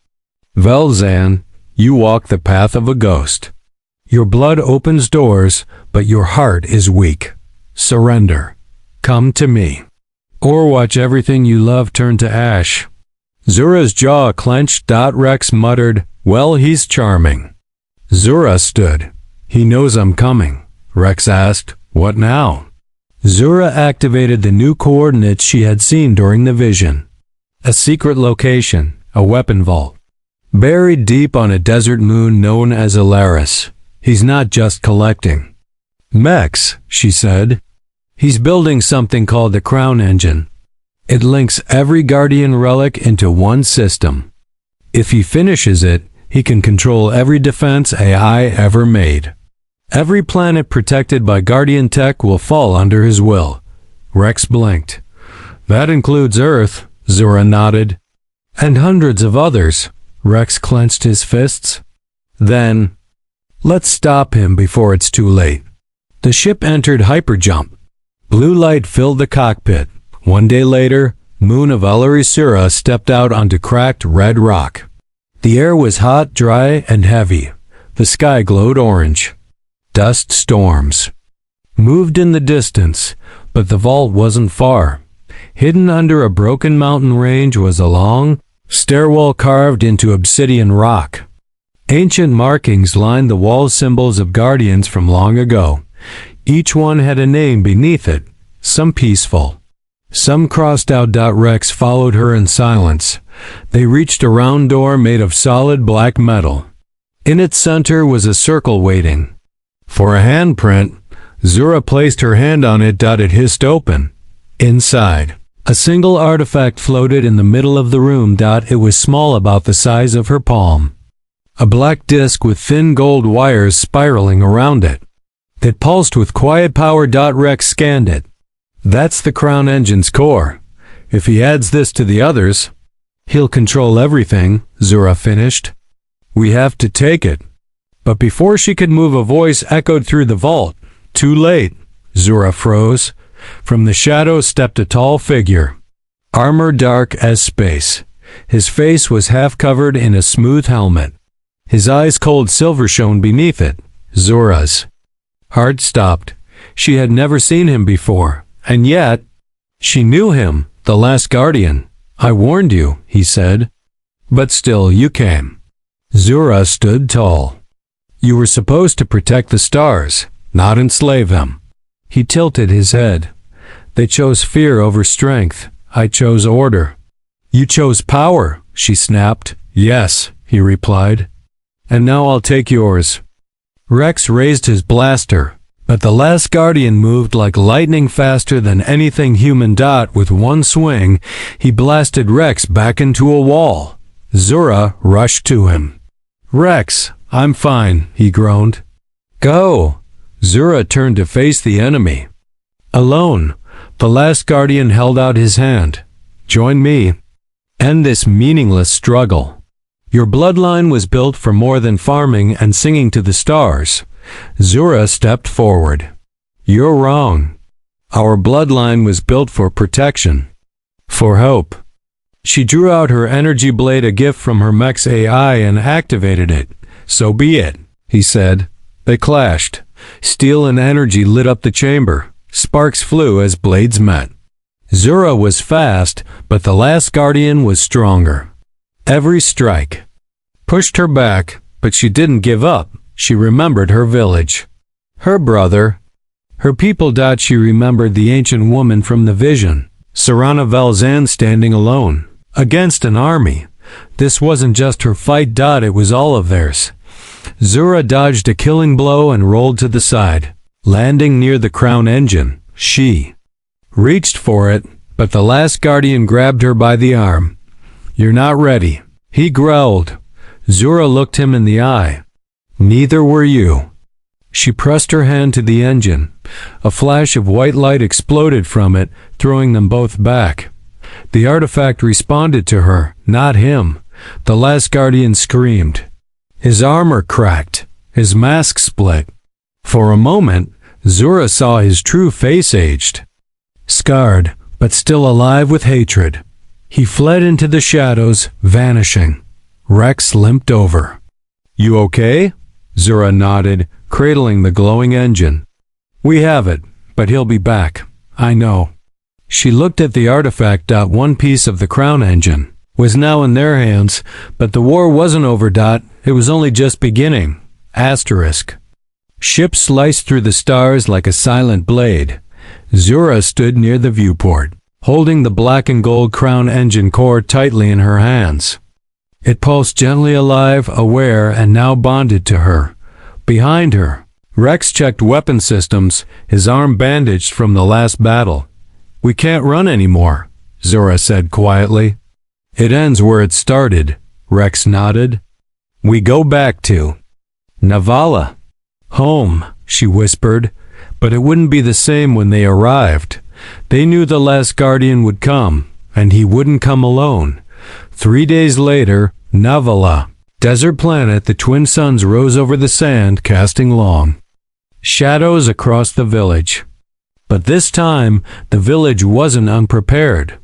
Velzan, you walk the path of a ghost. Your blood opens doors, but your heart is weak. Surrender. Come to me. Or watch everything you love turn to ash. Zura's jaw clenched. Rex muttered, well, he's charming. Zura stood. He knows I'm coming. Rex asked, what now? Zura activated the new coordinates she had seen during the vision. A secret location, a weapon vault. Buried deep on a desert moon known as Alaris. He's not just collecting mechs, she said. He's building something called the Crown Engine. It links every Guardian relic into one system. If he finishes it, he can control every defense AI ever made. Every planet protected by Guardian tech will fall under his will. Rex blinked. That includes Earth, Zura nodded. And hundreds of others. Rex clenched his fists. Then, let's stop him before it's too late. The ship entered hyperjump. Blue light filled the cockpit. 1 day later, Moon of Alarisura stepped out onto cracked red rock. The air was hot, dry, and heavy. The sky glowed orange. Dust storms moved in the distance, but the vault wasn't far. Hidden under a broken mountain range was a long stairwell carved into obsidian rock. Ancient markings lined the wall, symbols of guardians from long ago. Each one had a name beneath it, some peaceful, some crossed out. Rex followed her in silence. They reached a round door made of solid black metal. In its center was a circle waiting for a handprint. Zura placed her hand on it. It hissed open. Inside, a single artifact floated in the middle of the room. It was small, about the size of her palm. A black disc with thin gold wires spiraling around it. It pulsed with quiet power. Rex scanned it. That's the Crown Engine's core. If he adds this to the others, he'll control everything, Zura finished. We have to take it. But before she could move, a voice echoed through the vault. Too late. Zura froze. From the shadows stepped a tall figure. Armor dark as space. His face was half covered in a smooth helmet. His eyes cold silver shone beneath it. Zura's heart stopped. She had never seen him before, and yet she knew him, the last Guardian. I warned you, he said. But still you came. Zura stood tall. You were supposed to protect the stars, not enslave them. He tilted his head. They chose fear over strength. I chose order. You chose power, she snapped. Yes, he replied. And now I'll take yours. Rex raised his blaster, but the last Guardian moved like lightning, faster than anything human. With one swing, he blasted Rex back into a wall. Zura rushed to him. Rex, I'm fine, he groaned. Go. Zura turned to face the enemy. Alone, the last Guardian held out his hand. Join me. End this meaningless struggle. Your bloodline was built for more than farming and singing to the stars. Zura stepped forward. You're wrong. Our bloodline was built for protection. For hope. She drew out her energy blade, a gift from her mech's AI, and activated it. So be it, he said. They clashed. Steel and energy lit up the chamber. Sparks flew as blades met. Zura was fast, but the last Guardian was stronger. Every strike pushed her back, but she didn't give up. She remembered her village, her brother, her people. She remembered the ancient woman from the vision, Sarana Velzan, standing alone against an army. This wasn't just her fight. It was all of theirs. Zura dodged a killing blow and rolled to the side, landing near the Crown Engine. She reached for it, but the last Guardian grabbed her by the arm. You're not ready, he growled. Zura looked him in the eye. Neither were you. She pressed her hand to the engine. A flash of white light exploded from it, throwing them both back. The artifact responded to her, not him. The last guardian screamed. His armor cracked. His mask split. For a moment, Zura saw his true face aged. Scarred, but still alive with hatred. He fled into the shadows, vanishing. Rex limped over. "You okay?" Zura nodded, cradling the glowing engine. "We have it, but he'll be back. I know." She looked at the artifact. One piece of the crown engine was now in their hands, but the war wasn't over. It was only just beginning. Asterisk. Ships sliced through the stars like a silent blade. Zura stood near the viewport, holding the black and gold crown engine core tightly in her hands. It pulsed gently, alive, aware, and now bonded to her. Behind her, Rex checked weapon systems, his arm bandaged from the last battle. "We can't run anymore," Zura said quietly. "It ends where it started," Rex nodded. "We go back to Navala." "Home," she whispered, but it wouldn't be the same when they arrived. They knew the last guardian would come, and he wouldn't come alone. 3 days later, Navala, desert planet, the twin suns rose over the sand, casting long shadows across the village. But this time, the village wasn't unprepared.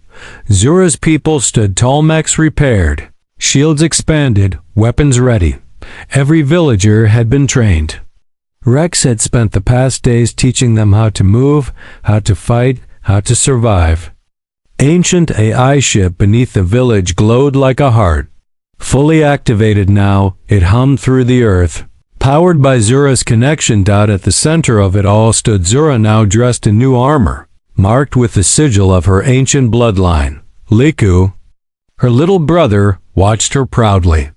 Zura's people stood tall, mechs repaired, shields expanded, weapons ready. Every villager had been trained. Rex had spent the past days teaching them how to move, how to fight, how to survive. Ancient AI ship beneath the village glowed like a heart. Fully activated now, it hummed through the earth. Powered by Zura's connection. At the center of it all stood Zura, now dressed in new armor, marked with the sigil of her ancient bloodline. Liku, her little brother, watched her proudly.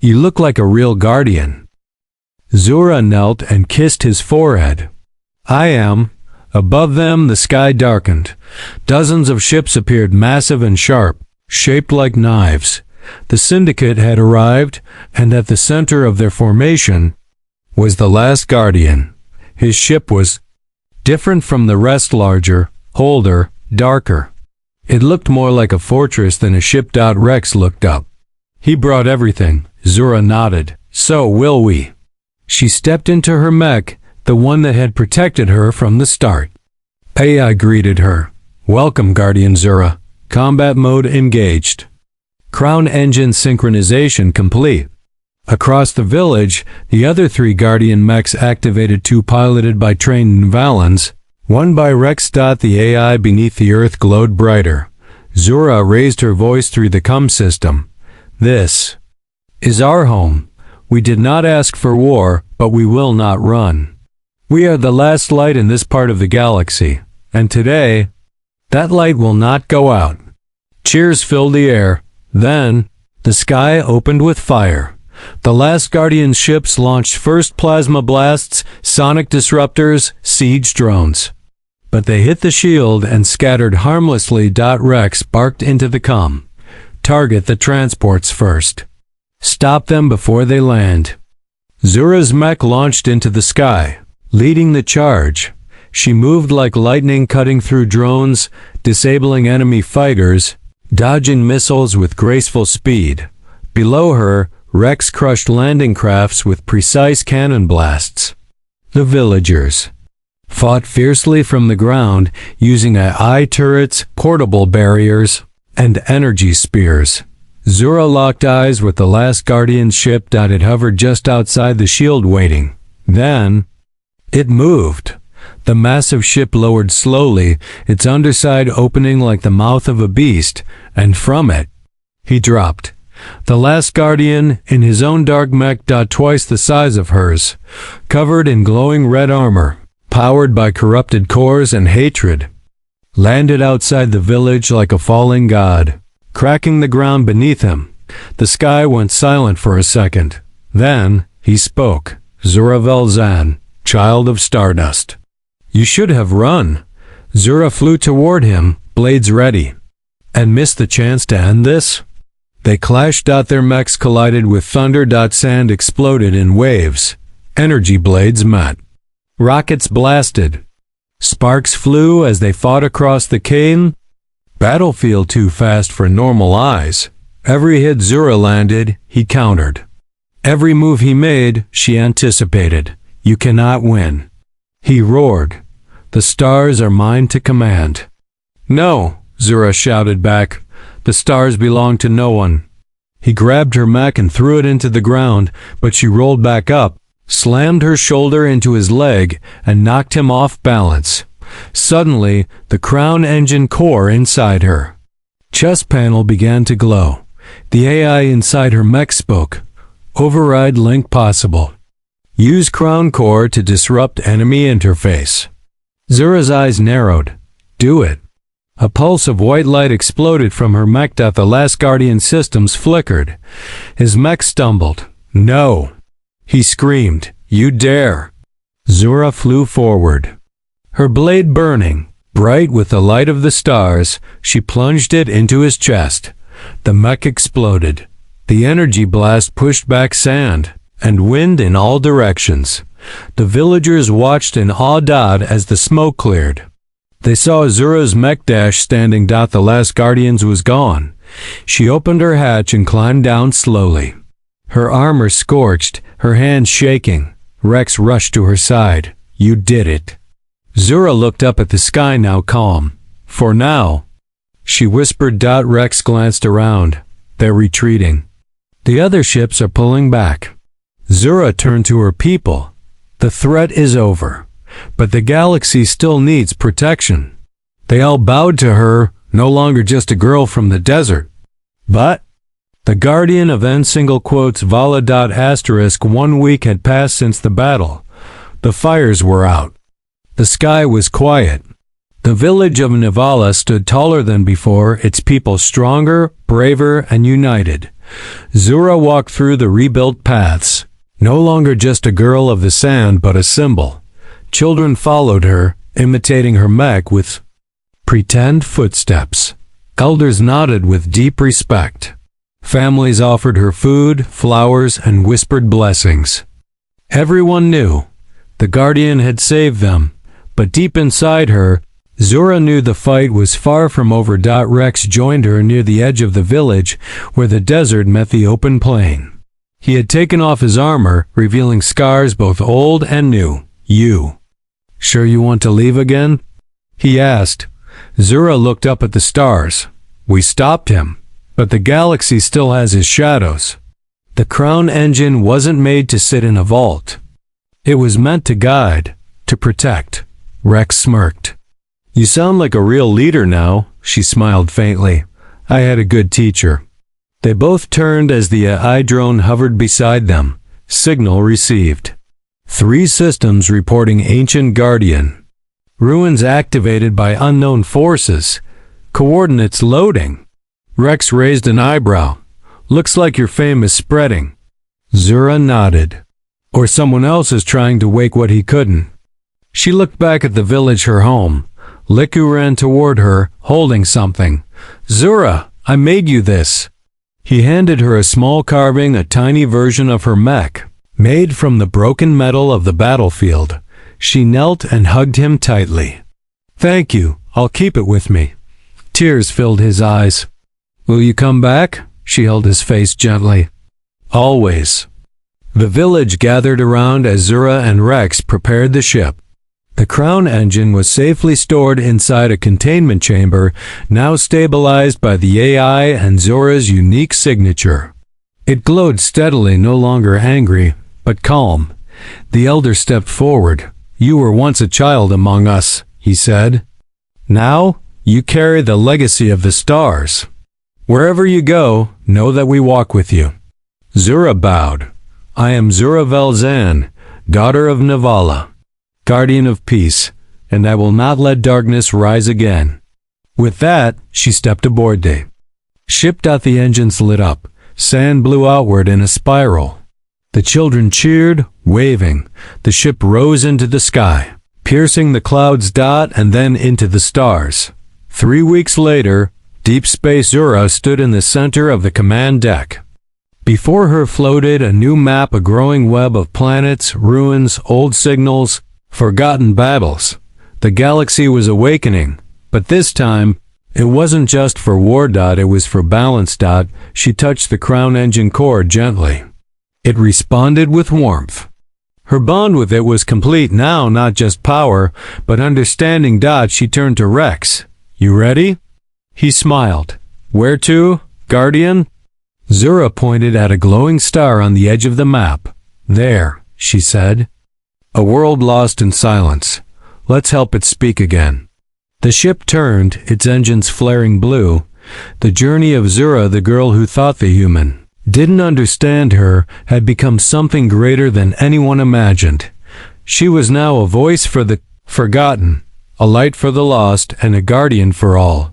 "You look like a real guardian." Zura knelt and kissed his forehead. "I am." Above them, the sky darkened. Dozens of ships appeared, massive and sharp, shaped like knives. The Syndicate had arrived, and at the center of their formation was the last guardian. His ship was different from the rest, larger, older, darker. It looked more like a fortress than a ship. Rex looked up. "He brought everything." Zura nodded. "So will we." She stepped into her mech, the one that had protected her from the start. AI greeted her. "Welcome, Guardian Zura. Combat mode engaged. Crown engine synchronization complete." Across the village, the other 3 Guardian mechs activated, 2 piloted by trained Nevalans, 1 by Rex. The AI beneath the earth glowed brighter. Zura raised her voice through the comm system. "This is our home. We did not ask for war, but we will not run. We are the last light in this part of the galaxy, and today, that light will not go out." Cheers filled the air. Then, the sky opened with fire. The last Guardian ships launched first plasma blasts, sonic disruptors, siege drones. But they hit the shield and scattered harmlessly. Rex barked into the comm. "Target the transports first. Stop them before they land." Zura's mech launched into the sky, leading the charge. She moved like lightning, cutting through drones, disabling enemy fighters, dodging missiles with graceful speed. Below her, Rex crushed landing crafts with precise cannon blasts. The villagers fought fiercely from the ground, using AI turrets, portable barriers, and energy spears. Zura locked eyes with the last Guardian ship. It hovered just outside the shield, waiting. Then, it moved. The massive ship lowered slowly, its underside opening like the mouth of a beast, and from it, he dropped. The last Guardian, in his own dark mech. Twice the size of hers, covered in glowing red armor, powered by corrupted cores and hatred, landed outside the village like a falling god, cracking the ground beneath him. The sky went silent for a second. Then, he spoke. "Zura Velzan, child of Stardust. You should have run." Zura flew toward him, blades ready. "And missed the chance to end this?" They clashed. Their mechs collided with thunder. Sand exploded in waves. Energy blades met. Rockets blasted. Sparks flew as they fought across the cane. Battlefield too fast for normal eyes. Every hit Zura landed, he countered. Every move he made, she anticipated. You cannot win. He roared. The stars are mine to command. No, Zura shouted back. The stars belong to no one. He grabbed her mech and threw it into the ground, but she rolled back up, slammed her shoulder into his leg, and knocked him off balance. Suddenly, the crown engine core inside her chest panel began to glow. The AI inside her mech spoke. Override link possible. Use crown core to disrupt enemy interface. Zura's eyes narrowed. Do it. A pulse of white light exploded from her mech. The last Guardian systems flickered. His mech stumbled. No! He screamed. You dare! Zura flew forward. Her blade burning, bright with the light of the stars, she plunged it into his chest. The mech exploded. The energy blast pushed back sand and wind in all directions. The villagers watched in awe as the smoke cleared. They saw Zura's mech dash standing. The last Guardians was gone. She opened her hatch and climbed down slowly. Her armor scorched, her hands shaking. Rex rushed to her side. You did it. Zura looked up at the sky, now calm. For now, she whispered. Rex glanced around. They're retreating. The other ships are pulling back. Zura turned to her people. The threat is over. But the galaxy still needs protection. They all bowed to her, no longer just a girl from the desert. But the guardian of Vala. 1 week had passed since the battle. The fires were out. The sky was quiet. The village of Nevala stood taller than before, its people stronger, braver, and united. Zura walked through the rebuilt paths, no longer just a girl of the sand but a symbol. Children followed her, imitating her mech with pretend footsteps. Elders nodded with deep respect. Families offered her food, flowers, and whispered blessings. Everyone knew the Guardian had saved them, but deep inside her, Zura knew the fight was far from over. Rex joined her near the edge of the village, where the desert met the open plain. He had taken off his armor, revealing scars both old and new. You sure you want to leave again? He asked. Zura looked up at the stars. We stopped him, but the galaxy still has his shadows. The crown engine wasn't made to sit in a vault. It was meant to guide, to protect. Rex smirked. You sound like a real leader now, she smiled faintly. I had a good teacher. They both turned as the AI drone hovered beside them. Signal received. 3 systems reporting Ancient Guardian. Ruins activated by unknown forces. Coordinates loading. Rex raised an eyebrow. Looks like your fame is spreading. Zura nodded. Or someone else is trying to wake what he couldn't. She looked back at the village, her home. Liku ran toward her, holding something. Zura, I made you this. He handed her a small carving, a tiny version of her mech, made from the broken metal of the battlefield. She knelt and hugged him tightly. Thank you, I'll keep it with me. Tears filled his eyes. Will you come back? She held his face gently. Always. The village gathered around as Zura and Rex prepared the ship. The crown engine was safely stored inside a containment chamber, now stabilized by the AI and Zura's unique signature. It glowed steadily, no longer angry, but calm. The elder stepped forward. You were once a child among us, he said. Now, you carry the legacy of the stars. Wherever you go, know that we walk with you. Zura bowed. I am Zura Velzan, daughter of Nevala, guardian of peace, and I will not let darkness rise again. With that, she stepped aboard the ship. The engines lit up. Sand blew outward in a spiral. The children cheered, waving. The ship rose into the sky, piercing the clouds. And then into the stars. 3 weeks later, Deep Space Zura stood in the center of the command deck. Before her floated a new map, a growing web of planets, ruins, old signals, Forgotten battles. The galaxy was awakening, but this time, it wasn't just for war. It was for balance. She touched the crown engine core gently. It responded with warmth. Her bond with it was complete now, not just power, but understanding. She turned to Rex. You ready? He smiled. Where to, Guardian? Zura pointed at a glowing star on the edge of the map. There, she said. A world lost in silence. Let's help it speak again. The ship turned, its engines flaring blue. The journey of Zura, the girl who thought the human didn't understand her, had become something greater than anyone imagined. She was now a voice for the forgotten, a light for the lost, and a guardian for all.